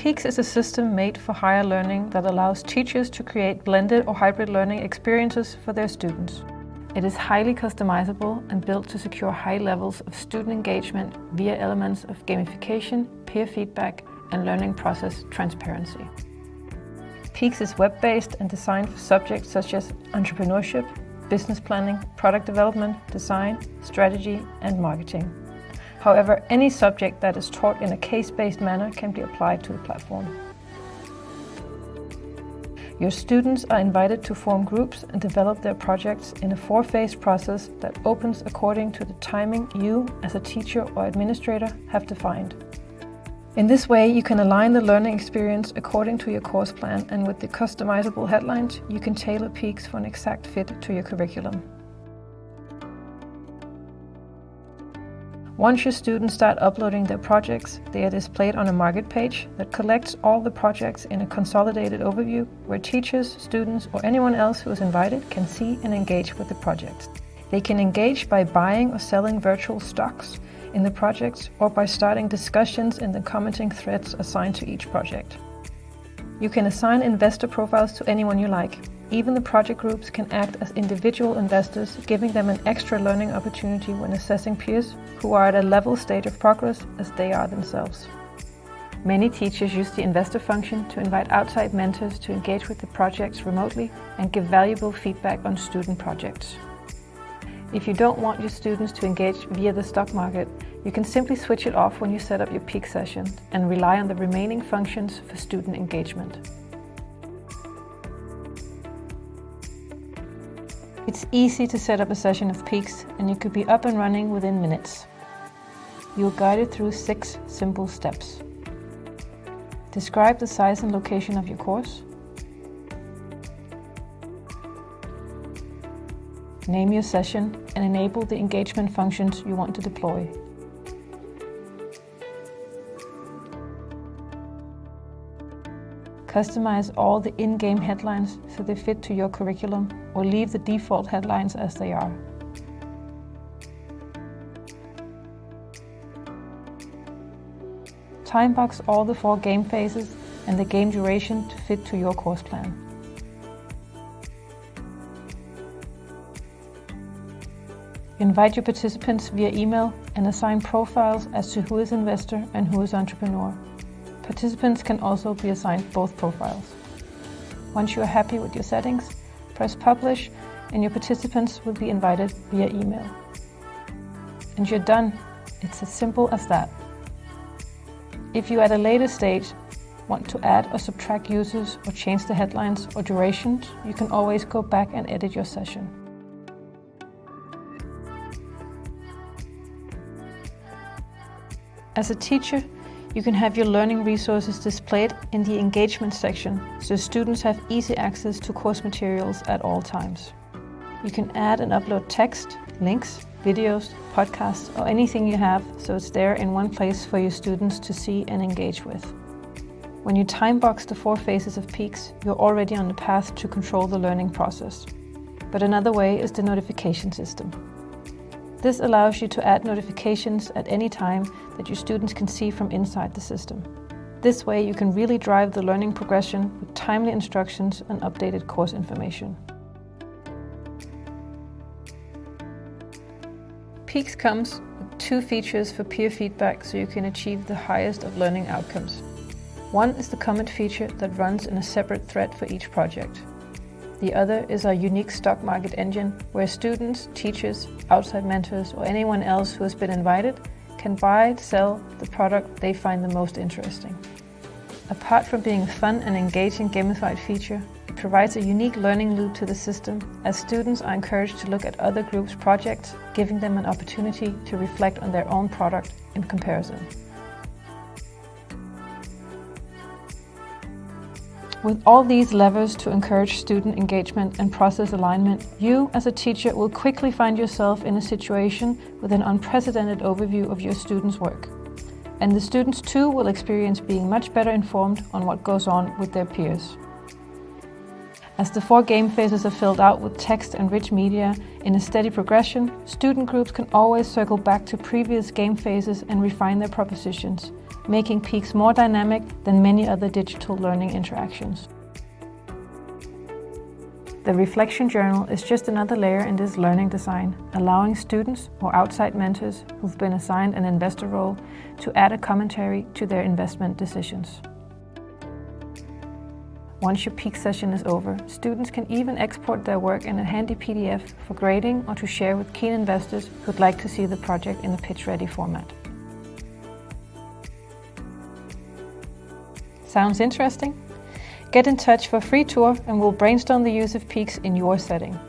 Peaqs is a system made for higher learning that allows teachers to create blended or hybrid learning experiences for their students. It is highly customizable and built to secure high levels of student engagement via elements of gamification, peer feedback, and learning process transparency. Peaqs is web-based and designed for subjects such as entrepreneurship, business planning, product development, design, strategy, and marketing. However, any subject that is taught in a case-based manner can be applied to the platform. Your students are invited to form groups and develop their projects in a 4-phase process that opens according to the timing you, as a teacher or administrator, have defined. In this way, you can align the learning experience according to your course plan, and with the customizable headlines, you can tailor Peaqs for an exact fit to your curriculum. Once your students start uploading their projects, they are displayed on a market page that collects all the projects in a consolidated overview where teachers, students, or anyone else who is invited can see and engage with the projects. They can engage by buying or selling virtual stocks in the projects or by starting discussions in the commenting threads assigned to each project. You can assign investor profiles to anyone you like. Even the project groups can act as individual investors, giving them an extra learning opportunity when assessing peers who are at a level stage of progress as they are themselves. Many teachers use the investor function to invite outside mentors to engage with the projects remotely and give valuable feedback on student projects. If you don't want your students to engage via the stock market, you can simply switch it off when you set up your Peaqs session and rely on the remaining functions for student engagement. It's easy to set up a session of Peaqs, and you could be up and running within minutes. You're guided through 6 simple steps. Describe the size and location of your course. Name your session and enable the engagement functions you want to deploy. Customize all the in-game headlines so they fit to your curriculum, or leave the default headlines as they are. Timebox all the 4 game phases and the game duration to fit to your course plan. Invite your participants via email and assign profiles as to who is investor and who is entrepreneur. Participants can also be assigned both profiles. Once you are happy with your settings, press publish and your participants will be invited via email. And you're done. It's as simple as that. If you at a later stage want to add or subtract users or change the headlines or durations, you can always go back and edit your session. As a teacher, you can have your learning resources displayed in the engagement section, so students have easy access to course materials at all times. You can add and upload text, links, videos, podcasts, or anything you have, so it's there in one place for your students to see and engage with. When you timebox the 4 phases of Peaqs, you're already on the path to control the learning process. But another way is the notification system. This allows you to add notifications at any time that your students can see from inside the system. This way you can really drive the learning progression with timely instructions and updated course information. Peaqs comes with 2 features for peer feedback so you can achieve the highest of learning outcomes. One is the comment feature that runs in a separate thread for each project. The other is our unique stock market engine, where students, teachers, outside mentors, or anyone else who has been invited can buy, sell the product they find the most interesting. Apart from being a fun and engaging gamified feature, it provides a unique learning loop to the system, as students are encouraged to look at other groups' projects, giving them an opportunity to reflect on their own product in comparison. With all these levers to encourage student engagement and process alignment, you as a teacher will quickly find yourself in a situation with an unprecedented overview of your students' work. And the students too will experience being much better informed on what goes on with their peers. As the 4 game phases are filled out with text and rich media in a steady progression, student groups can always circle back to previous game phases and refine their propositions, making Peaqs more dynamic than many other digital learning interactions. The reflection journal is just another layer in this learning design, allowing students or outside mentors who've been assigned an investor role to add a commentary to their investment decisions. Once your Peaqs session is over, students can even export their work in a handy PDF for grading or to share with keen investors who'd like to see the project in a pitch-ready format. Sounds interesting? Get in touch for a free tour and we'll brainstorm the use of Peaqs in your setting.